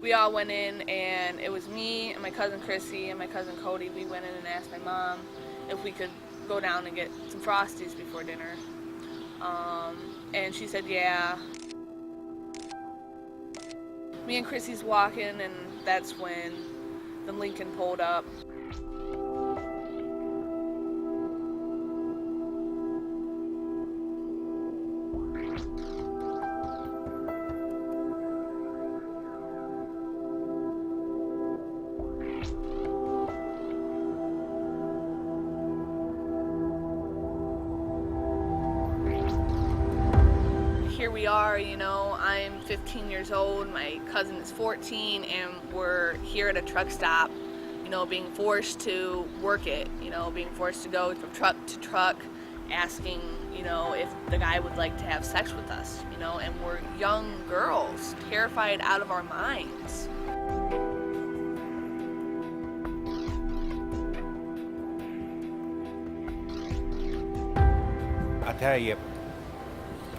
We all went in, and it was me and my cousin Chrissy and my cousin Cody. We went in and asked my mom if we could go down and get some Frosties before dinner. And she said, yeah. Me and Chrissy's walking, and that's when the Lincoln pulled up. Here we are, you know, I'm 15 years old, my cousin is 14, and we're here at a truck stop, you know, being forced to work it, you know, being forced to go from truck to truck, asking, you know, if the guy would like to have sex with us, you know, and we're young girls, terrified out of our minds. I tell you,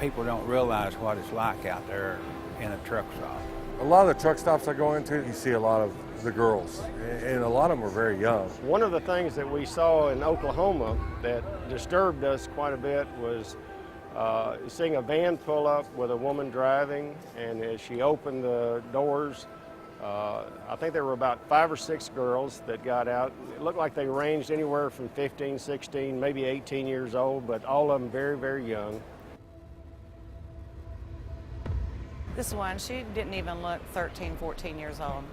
people don't realize what it's like out there in a truck stop. A lot of the truck stops I go into, you see a lot of the girls, and a lot of them are very young. One of the things that we saw in Oklahoma that disturbed us quite a bit was seeing a van pull up with a woman driving, and as she opened the doors, I think there were about 5 or 6 girls that got out. It looked like they ranged anywhere from 15, 16, maybe 18 years old, but all of them very, very young. This one, she didn't even look 13, 14 years old.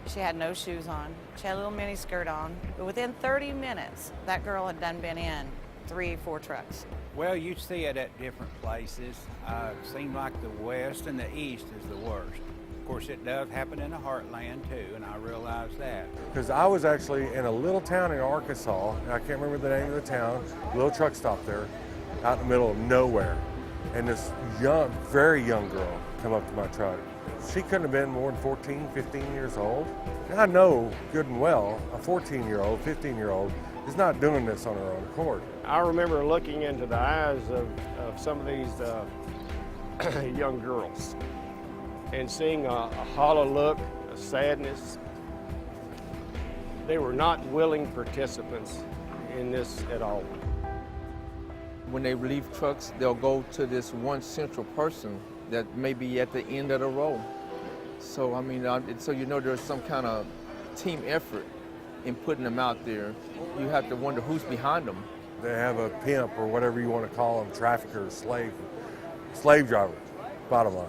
She had no shoes on. She had a little mini skirt on. But within 30 minutes, that girl had done been in 3, 4 trucks. Well, you see it at different places. It seems like the west and the east is the worst. Of course, it does happen in the heartland too, and I realize that. Because I was actually in a little town in Arkansas, I can't remember the name of the town, little truck stop there, out in the middle of nowhere. And this young, very young girl come up to my truck. She couldn't have been more than 14, 15 years old. And I know good and well a 14-year-old, 15-year-old is not doing this on her own accord. I remember looking into the eyes of some of these young girls and seeing a hollow look, a sadness. They were not willing participants in this at all. When they leave trucks, they'll go to this one central person that may be at the end of the row. So, I mean, so you know there's some kind of team effort in putting them out there. You have to wonder who's behind them. They have a pimp or whatever you want to call them, trafficker, slave driver, bottom line.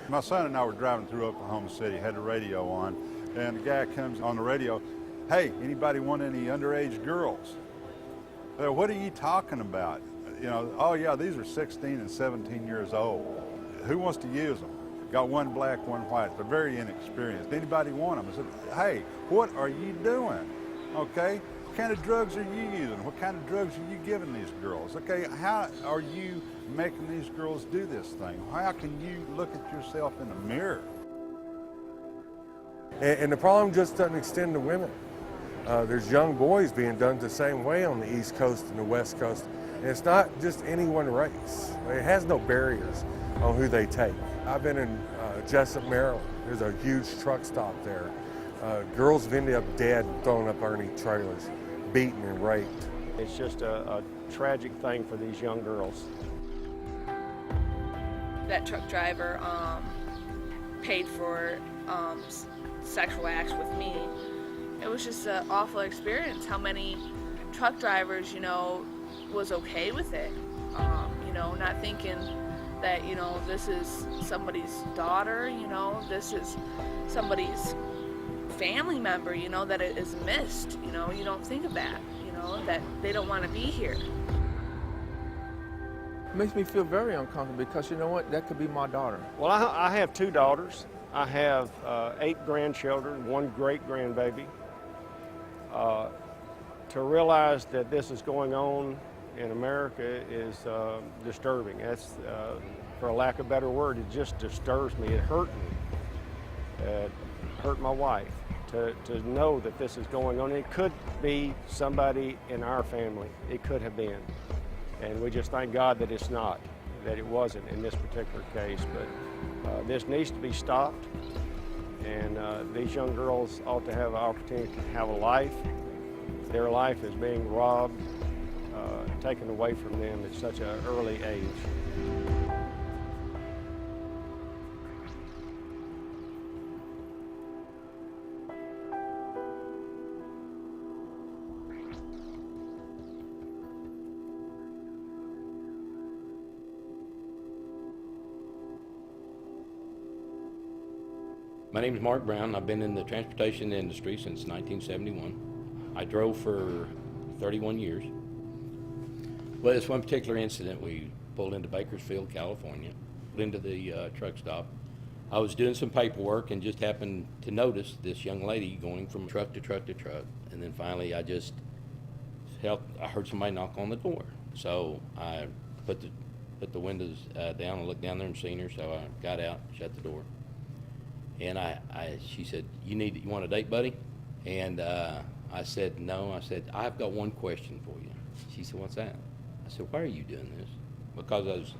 My son and I were driving through Oklahoma City, had the radio on, and the guy comes on the radio, hey, anybody want any underage girls? What are you talking about? You know, oh yeah, these are 16 and 17 years old. Who wants to use them? Got one black, one white. They're very inexperienced. Anybody want them? I said, hey, what are you doing? Okay, what kind of drugs are you using? What kind of drugs are you giving these girls? Okay, how are you making these girls do this thing? How can you look at yourself in the mirror? And the problem just doesn't extend to women. There's young boys being done the same way on the East Coast and the West Coast. And it's not just any one race. It has no barriers on who they take. I've been in Jessup, Maryland. There's a huge truck stop there. Girls have ended up dead, thrown up underneath trailers, beaten and raped. It's just a tragic thing for these young girls. That truck driver paid for sexual acts with me. It was just an awful experience. How many truck drivers, you know, was okay with it, you know, not thinking that, you know, this is somebody's daughter, you know, this is somebody's family member, you know, that it is missed, you know, you don't think of that, you know, that they don't want to be here. It makes me feel very uncomfortable because you know what, that could be my daughter. Well, I have 2 daughters. I have 8 grandchildren, 1 great-grandbaby. To realize that this is going on in America is disturbing. That's, for a lack of a better word, it just disturbs me. It hurt me. It hurt my wife to know that this is going on. It could be somebody in our family. It could have been. And we just thank God that it's not, that it wasn't in this particular case. But This needs to be stopped, and these young girls ought to have an opportunity to have a life. Their life is being robbed, taken away from them at such an early age. My name is Mark Brown. I've been in the transportation industry since 1971. I drove for 31 years. Well, this one particular incident, we pulled into Bakersfield, California, pulled into the truck stop. I was doing some paperwork and just happened to notice this young lady going from truck to truck to truck. And then finally I heard somebody knock on the door. So I put the windows down and looked down there and seen her, so I got out, shut the door. And she said, you want a date, buddy? And I said, no. I said, I've got one question for you. She said, what's that? I said, why are you doing this? Because I was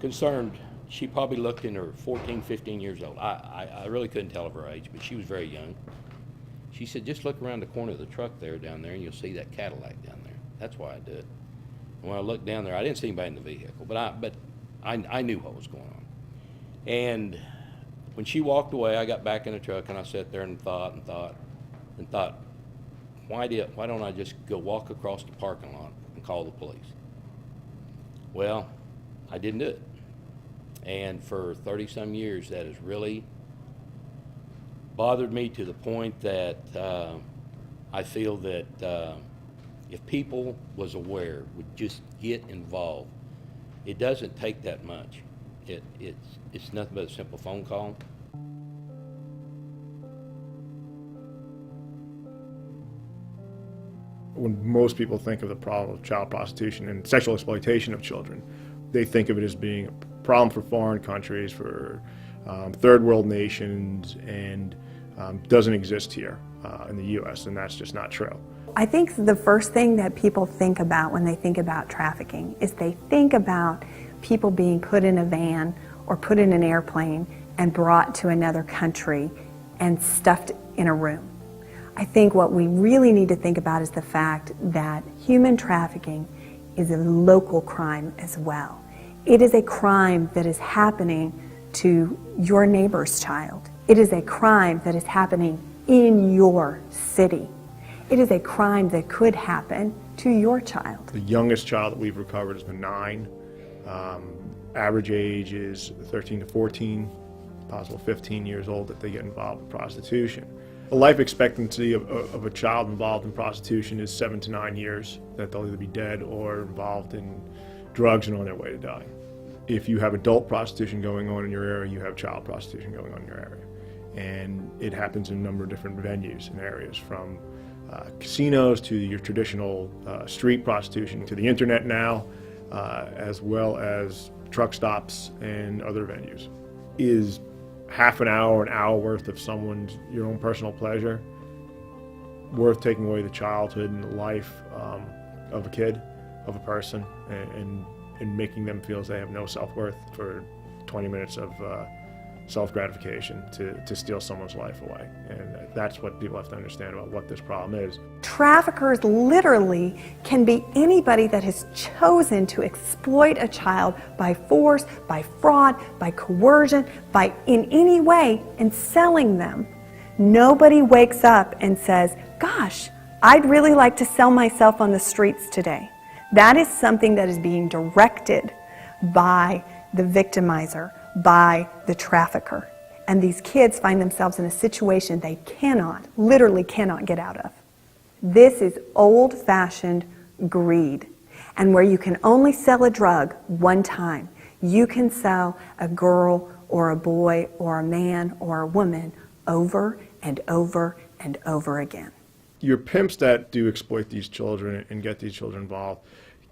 concerned. She probably looked in her 14, 15 years old. I really couldn't tell of her age, but she was very young. She said, just look around the corner of the truck down there, and you'll see that Cadillac down there. That's why I did it. And when I looked down there, I didn't see anybody in the vehicle, but I knew what was going on. And when she walked away, I got back in the truck and I sat there and thought, why don't I just go walk across the parking lot and call the police? Well, I didn't do it. And for 30-some years, that has really bothered me to the point that I feel that if people was aware, would just get involved, it doesn't take that much. It's nothing but a simple phone call. When most people think of the problem of child prostitution and sexual exploitation of children, they think of it as being a problem for foreign countries, for third world nations, and doesn't exist here in the U.S., and that's just not true. I think the first thing that people think about when they think about trafficking is they think about people being put in a van or put in an airplane and brought to another country and stuffed in a room. I think what we really need to think about is the fact that human trafficking is a local crime as well. It is a crime that is happening to your neighbor's child. It is a crime that is happening in your city. It is a crime that could happen to your child. The youngest child that we've recovered has been 9. Average age is 13 to 14, possible 15 years old that they get involved in prostitution. The life expectancy of a child involved in prostitution is 7 to 9 years, that they'll either be dead or involved in drugs and on their way to dying. If you have adult prostitution going on in your area, you have child prostitution going on in your area. And it happens in a number of different venues and areas, from casinos to your traditional street prostitution, to the internet now, as well as truck stops and other venues. Is half an hour worth of your own personal pleasure worth taking away the childhood and the life of a kid, of a person, and making them feel as they have no self-worth for 20 minutes of self-gratification to steal someone's life away? And that's what people have to understand about what this problem is. Traffickers literally can be anybody that has chosen to exploit a child by force, by fraud, by coercion, by in any way, and selling them. Nobody wakes up and says, gosh, I'd really like to sell myself on the streets today. That is something that is being directed by the victimizer, by the trafficker. And these kids find themselves in a situation they literally cannot get out of. This is old-fashioned greed. And where you can only sell a drug one time, you can sell a girl or a boy or a man or a woman over and over and over again. Your pimps that do exploit these children and get these children involved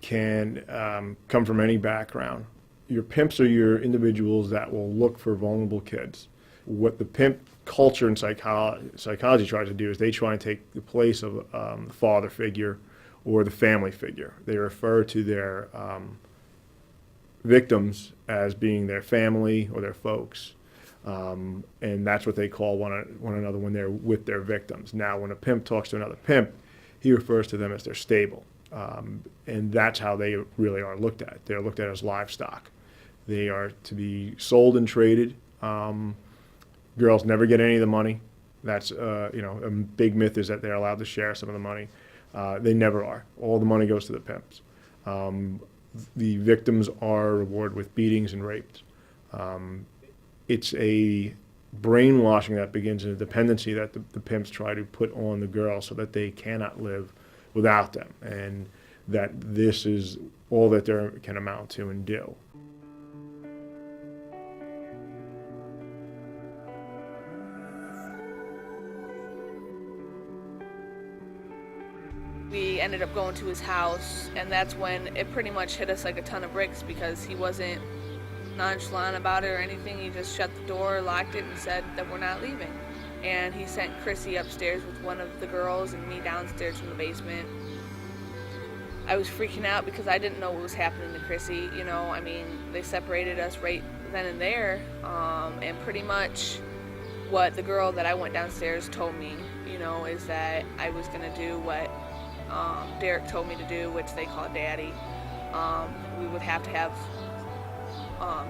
can come from any background. Your pimps are your individuals that will look for vulnerable kids. What the pimp culture and psychology tries to do is they try and take the place of the father figure or the family figure. They refer to their victims as being their family or their folks. And that's what they call one another when they're with their victims. Now, when a pimp talks to another pimp, he refers to them as their stable. And that's how they really are looked at. They're looked at as livestock. They are to be sold and traded. Girls never get any of the money. That's, a big myth is that they're allowed to share some of the money. They never are. All the money goes to the pimps. The victims are rewarded with beatings and rapes. It's a brainwashing that begins in a dependency that the pimps try to put on the girls so that they cannot live without them, and that this is all that they can amount to and do. We ended up going to his house, and that's when it pretty much hit us like a ton of bricks, because he wasn't nonchalant about it or anything. He just shut the door, locked it, and said that we're not leaving. And he sent Chrissy upstairs with one of the girls and me downstairs from the basement. I was freaking out because I didn't know what was happening to Chrissy. They separated us right then and there, and pretty much what the girl that I went downstairs told me, is that I was gonna do what Derek told me to do, which they call daddy. We would have to have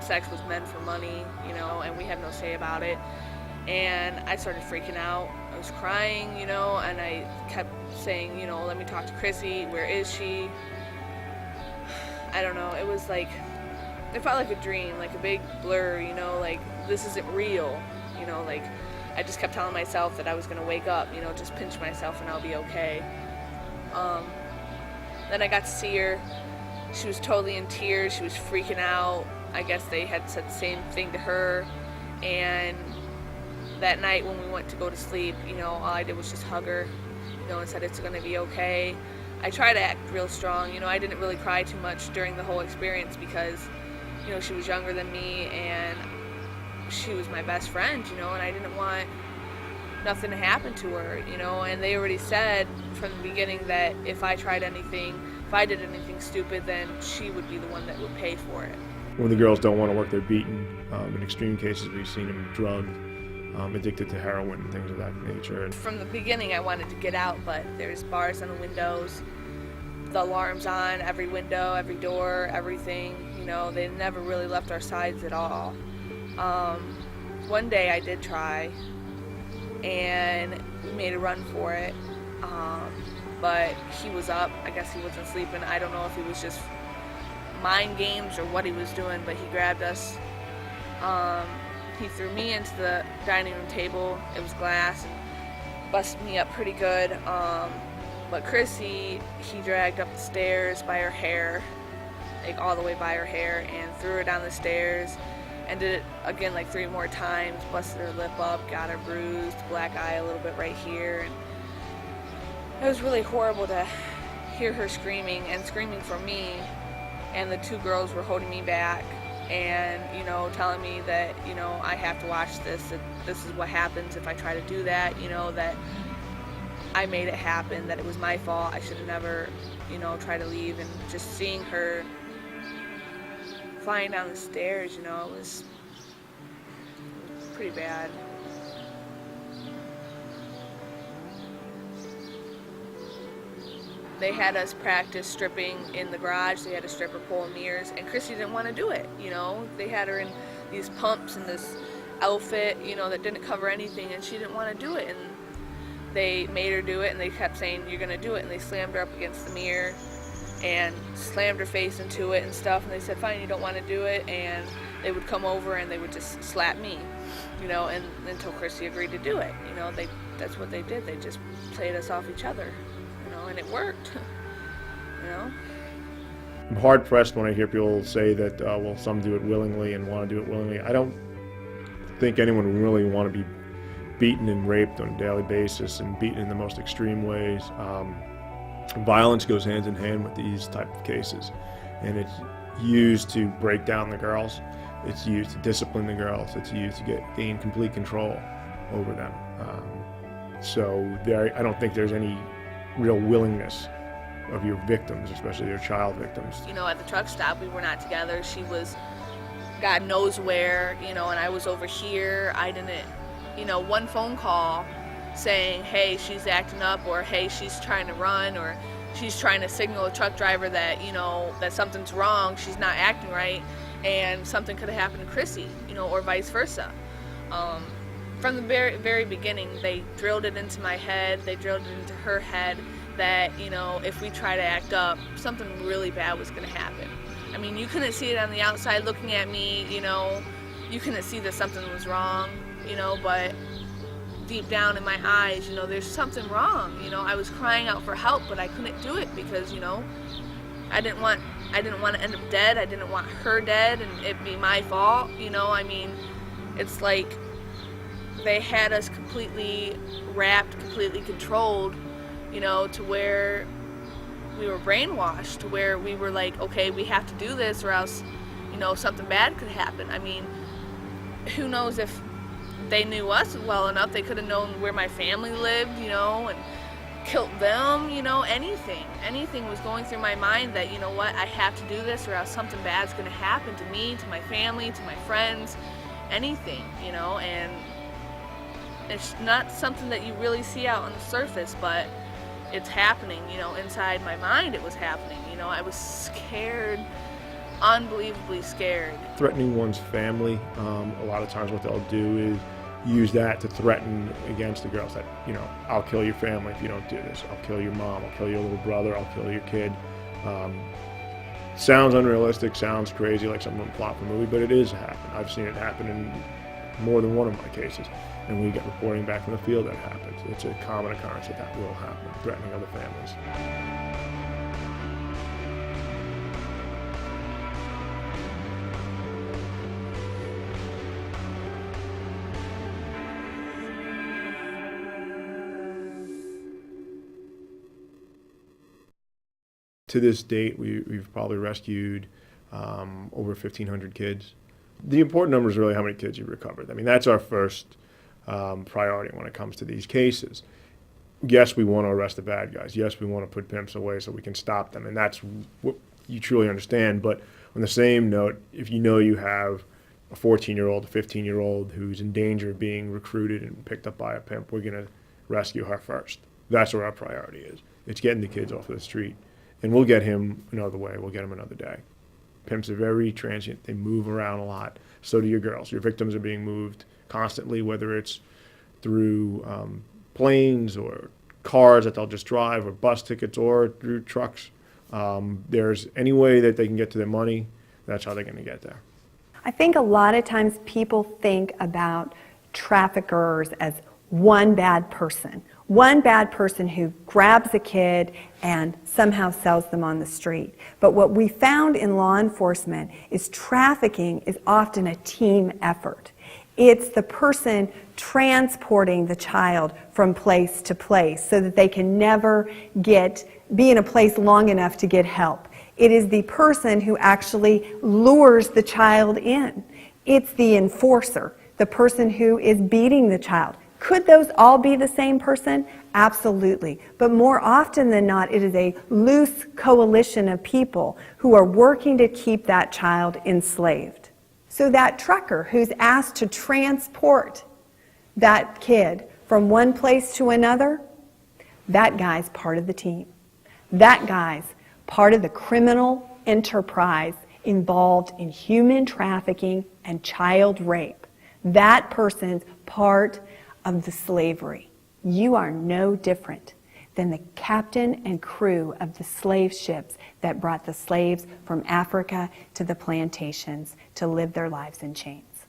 sex with men for money, and we have no say about it. And I started freaking out. I was crying, and I kept saying, let me talk to Chrissy. Where is she? I don't know. It was like, it felt like a dream, like a big blur, like this isn't real. I just kept telling myself that I was gonna wake up, just pinch myself and I'll be okay. Then I got to see her. She was totally in tears. She was freaking out. I guess they had said the same thing to her. And that night when we went to go to sleep, all I did was just hug her, and said it's going to be okay. I tried to act real strong. I didn't really cry too much during the whole experience because, she was younger than me and she was my best friend, and I didn't want nothing to happen to her, and they already said from the beginning that if I did anything stupid, then she would be the one that would pay for it. When the girls don't want to work, they're beaten. In extreme cases, we've seen them drugged, addicted to heroin and things of that nature. From the beginning, I wanted to get out, but there's bars on the windows, the alarms on every window, every door, everything. They never really left our sides at all. One day I did try, and we made a run for it, but he was up. I guess he wasn't sleeping. I don't know if he was just mind games or what he was doing, but he grabbed us. He threw me into the dining room table. It was glass, and busted me up pretty good. But Chrissy, he dragged up the stairs by her hair, like all the way by her hair, and threw her down the stairs, and did it again like 3 more times, busted her lip up, got her bruised, black eye a little bit right here. And it was really horrible to hear her screaming for me, and the 2 girls were holding me back and, telling me that, I have to watch this, that this is what happens if I try to do that, that I made it happen, that it was my fault, I should have never, tried to leave. And just seeing her flying down the stairs, it was pretty bad. They had us practice stripping in the garage. They had a stripper pole and mirrors, and Chrissy didn't want to do it, They had her in these pumps and this outfit, that didn't cover anything, and she didn't want to do it. And they made her do it, and they kept saying, you're going to do it, and they slammed her up against the mirror and slammed her face into it and stuff, and they said, fine, you don't want to do it, and they would come over and they would just slap me, and until Chrissy agreed to do it. That's what they did. They just played us off each other, and it worked. I'm hard pressed when I hear people say that, some do it willingly and want to do it willingly. I don't think anyone would really want to be beaten and raped on a daily basis and beaten in the most extreme ways. Violence goes hand in hand with these type of cases, and it's used to break down the girls. It's used to discipline the girls. It's used to gain complete control over them. I don't think there's any real willingness of your victims, especially your child victims. You know, at the truck stop, we were not together. She was God knows where, you know, and I was over here. I didn't, you know, one phone call saying, hey, she's acting up, or hey, she's trying to run, or she's trying to signal a truck driver that, you know, that something's wrong, she's not acting right, and something could have happened to Chrissy, you know, or vice versa. From the very, very beginning, they drilled it into my head, they drilled it into her head that, you know, if we try to act up, something really bad was going to happen. I mean, you couldn't see it on the outside looking at me, you know, you couldn't see that something was wrong, you know, but deep down in my eyes, you know, there's something wrong. You know, I was crying out for help, but I couldn't do it because, you know, I didn't want to end up dead. I didn't want her dead and it be my fault. You know, I mean, it's like they had us completely wrapped, completely controlled, you know, to where we were brainwashed, to where we were like, okay, we have to do this or else, you know, something bad could happen. I mean, who knows if they knew us well enough, they could have known where my family lived, you know, and killed them, you know, anything. Anything was going through my mind that, you know what, I have to do this or else something bad's going to happen to me, to my family, to my friends, anything, you know, and it's not something that you really see out on the surface, but it's happening, you know, inside my mind it was happening, you know, I was scared, unbelievably scared. Threatening one's family, a lot of times what they'll do is use that to threaten against the girls that, you know, I'll kill your family if you don't do this, I'll kill your mom, I'll kill your little brother, I'll kill your kid. Sounds unrealistic, sounds crazy, like something would plot for a movie, but it is happening. I've seen it happen in more than one of my cases, and we get reporting back from the field that happens. It's a common occurrence that will happen, threatening other families. To this date, we've probably rescued over 1,500 kids. The important number is really how many kids you've recovered. I mean, that's our first priority when it comes to these cases. Yes, we want to arrest the bad guys. Yes, we want to put pimps away so we can stop them, and that's what you truly understand. But on the same note, if you know you have a 14-year-old, a 15-year-old who's in danger of being recruited and picked up by a pimp, we're going to rescue her first. That's where our priority is. It's getting the kids off of the street. And we'll get him another way. We'll get him another day. Pimps are very transient. They move around a lot. So do your girls. Your victims are being moved constantly, whether it's through planes or cars that they'll just drive, or bus tickets, or through trucks. There's any way that they can get to their money, that's how they're going to get there. I think a lot of times people think about traffickers as one bad person who grabs a kid and somehow sells them on the street. But what we found in law enforcement is trafficking is often a team effort. It's the person transporting the child from place to place so that they can never be in a place long enough to get help. It is the person who actually lures the child in. It's the enforcer, the person who is beating the child. Could those all be the same person? Absolutely. But more often than not, it is a loose coalition of people who are working to keep that child enslaved. So that trucker who's asked to transport that kid from one place to another, that guy's part of the team. That guy's part of the criminal enterprise involved in human trafficking and child rape. That person's part of the slavery. You are no different than the captain and crew of the slave ships that brought the slaves from Africa to the plantations to live their lives in chains.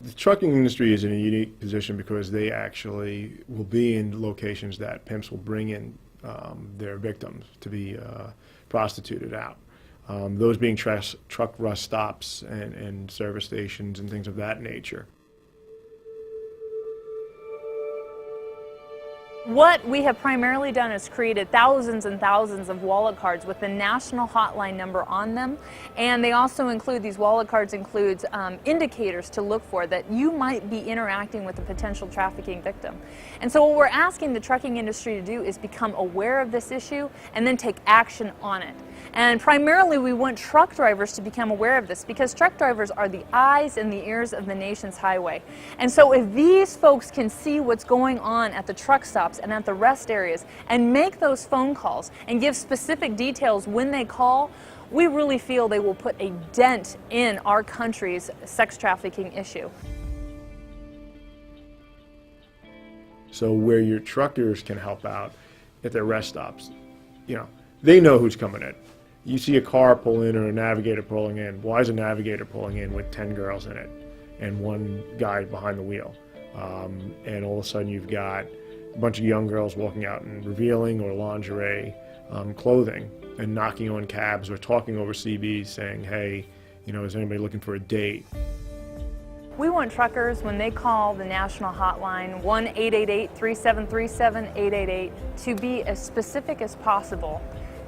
The trucking industry is in a unique position because they actually will be in locations that pimps will bring in their victims to be prostituted out. Those being truck rest stops and service stations and things of that nature. What we have primarily done is created thousands and thousands of wallet cards with the national hotline number on them, and they also include, these wallet cards includes indicators to look for that you might be interacting with a potential trafficking victim. And so what we're asking the trucking industry to do is become aware of this issue and then take action on it. And primarily we want truck drivers to become aware of this, because truck drivers are the eyes and the ears of the nation's highway. And so if these folks can see what's going on at the truck stops and at the rest areas and make those phone calls and give specific details when they call, we really feel they will put a dent in our country's sex trafficking issue. So where your truckers can help out at their rest stops, you know, they know who's coming in. You see a car pull in or a navigator pulling in. Why is a navigator pulling in with 10 girls in it and one guy behind the wheel? And all of a sudden you've got a bunch of young girls walking out in revealing or lingerie clothing and knocking on cabs or talking over CBs saying, hey, you know, is anybody looking for a date? We want truckers, when they call the national hotline, 1-888-3737-888, to be as specific as possible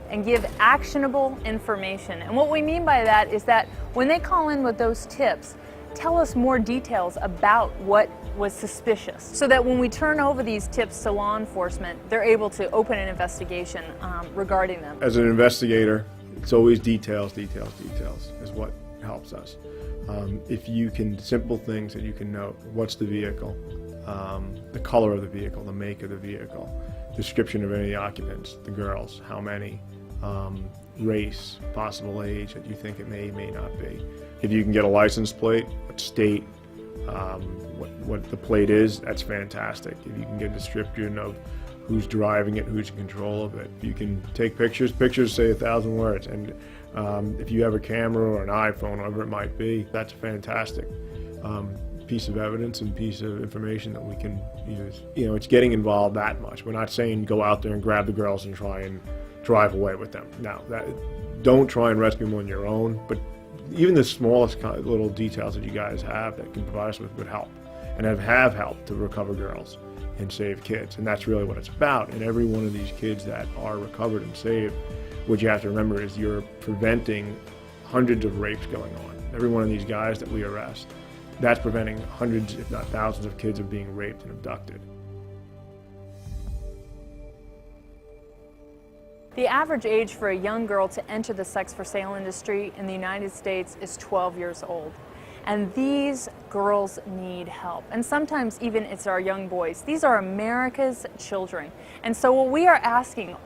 and give actionable information. And what we mean by that is that when they call in with those tips, tell us more details about what was suspicious, so that when we turn over these tips to law enforcement, they're able to open an investigation regarding them. As an investigator, it's always details, details, details is what helps us. If you can, simple things that you can note: what's the vehicle, the color of the vehicle, the make of the vehicle, description of any of the occupants, the girls, how many, race, possible age that you think it may not be. If you can get a license plate, what state, what the plate is, that's fantastic. If you can get a description of who's driving it, who's in control of it. If you can take pictures say 1,000 words. And if you have a camera or an iPhone, whatever it might be, that's a fantastic piece of evidence and piece of information that we can use. You know, it's getting involved that much. We're not saying go out there and grab the girls and try and drive away with them. No, don't try and rescue them on your own, but even the smallest little details that you guys have that can provide us with would help, and have helped to recover girls and save kids. And that's really what it's about. And every one of these kids that are recovered and saved, what you have to remember is you're preventing hundreds of rapes going on. Every one of these guys that we arrest, that's preventing hundreds, if not thousands, of kids of being raped and abducted. The average age for a young girl to enter the sex for sale industry in the United States is 12 years old. And these girls need help. And sometimes even it's our young boys. These are America's children. And so what we are asking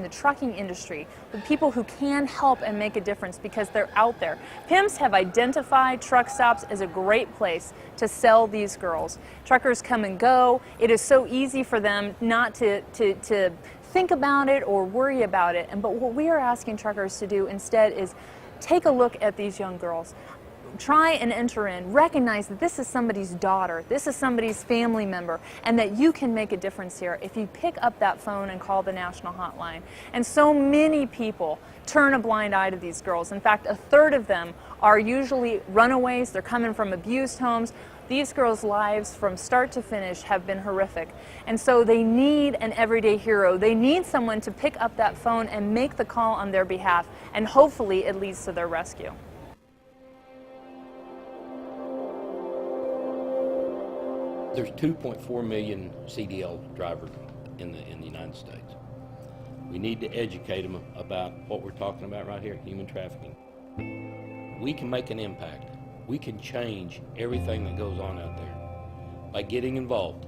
the trucking industry, the people who can help and make a difference, because they're out there. Pimps have identified truck stops as a great place to sell these girls. Truckers come and go. It is so easy for them not to think about it or worry about it. But what we are asking truckers to do instead is take a look at these young girls. Try and enter in, recognize that this is somebody's daughter, this is somebody's family member, and that you can make a difference here if you pick up that phone and call the national hotline. And so many people turn a blind eye to these girls. In fact, 1/3 of them are usually runaways. They're coming from abused homes. These girls' lives from start to finish have been horrific. And so they need an everyday hero. They need someone to pick up that phone and make the call on their behalf, and hopefully it leads to their rescue. There's 2.4 million CDL drivers in the United States. We need to educate them about what we're talking about right here, human trafficking. We can make an impact. We can change everything that goes on out there by getting involved.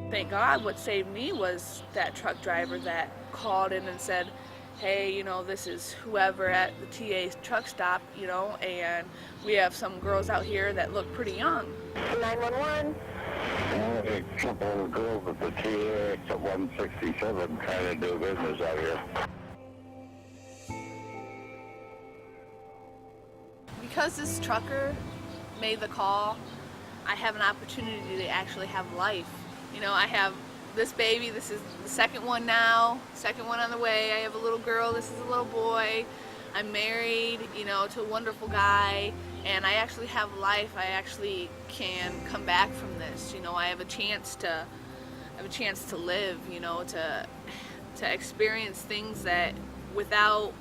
Thank God what saved me was that truck driver that called in and said, hey, you know, this is whoever at the TA truck stop, you know, and we have some girls out here that look pretty young. 911. A couple of girls at the TA at 167 trying to do business out here. Because this trucker made the call, I have an opportunity to actually have life. You know, I have this baby, this is the second one now, second one on the way. I have a little girl, this is a little boy. I'm married, you know, to a wonderful guy, and I actually have life. I actually can come back from this. You know, I have a chance to have a chance to live, you know, to experience things that without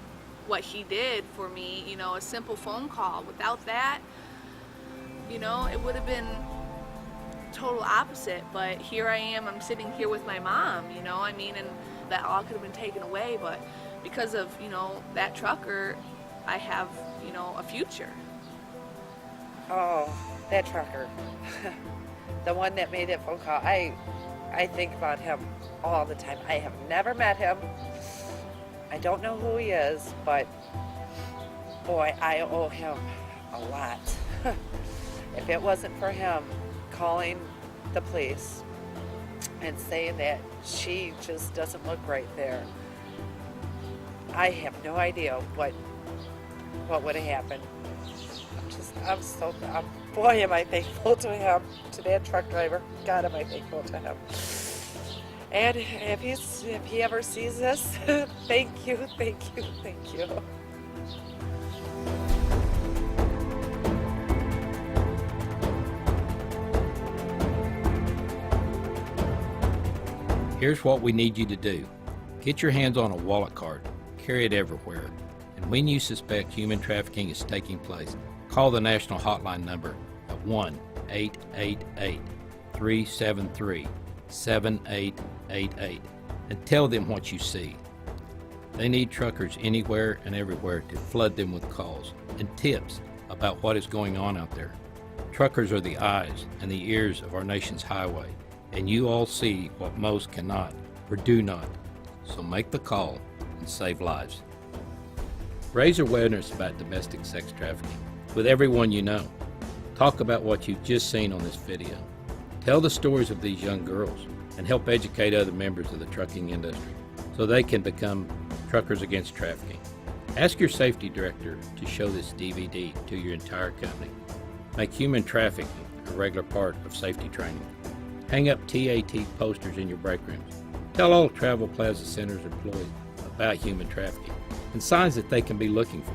what he did for me, you know, a simple phone call, without that, you know, it would have been total opposite. But here I am, I'm sitting here with my mom, you know, I mean, and that all could have been taken away, but because of, you know, that trucker, I have, you know, a future. Oh, that trucker. The one that made that phone call. I think about him all the time. I have never met him. I don't know who he is, but boy, I owe him a lot. If it wasn't for him calling the police and saying that she just doesn't look right there, I have no idea what would have happened. Boy, am I thankful to him, to that truck driver. God, am I thankful to him. And if he ever sees this, thank you, thank you, thank you. Here's what we need you to do. Get your hands on a wallet card, carry it everywhere, and when you suspect human trafficking is taking place, call the national hotline number at 1-888-373-7888 and tell them what you see. They need truckers anywhere and everywhere to flood them with calls and tips about what is going on out there. Truckers are the eyes and the ears of our nation's highway, and you all see what most cannot or do not. So make the call and save lives. Raise awareness about domestic sex trafficking with everyone you know. Talk about what you've just seen on this video. Tell the stories of these young girls and help educate other members of the trucking industry so they can become truckers against trafficking. Ask your safety director to show this DVD to your entire company. Make human trafficking a regular part of safety training. Hang up TAT posters in your break rooms. Tell all Travel Plaza Center's employees about human trafficking and signs that they can be looking for.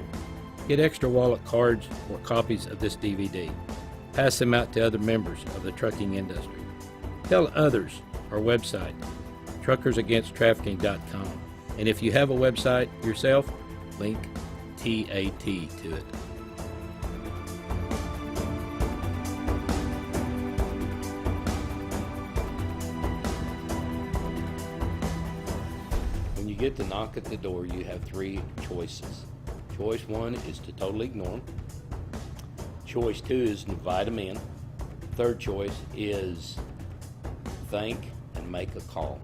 Get extra wallet cards or copies of this DVD. Pass them out to other members of the trucking industry. Tell others our website, truckersagainsttrafficking.com. And if you have a website yourself, link TAT to it. When you get to knock at the door, you have three choices. Choice one is to totally ignore them. Choice two is to invite them in. Third choice is think and make a call.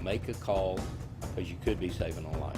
Make a call because you could be saving a life.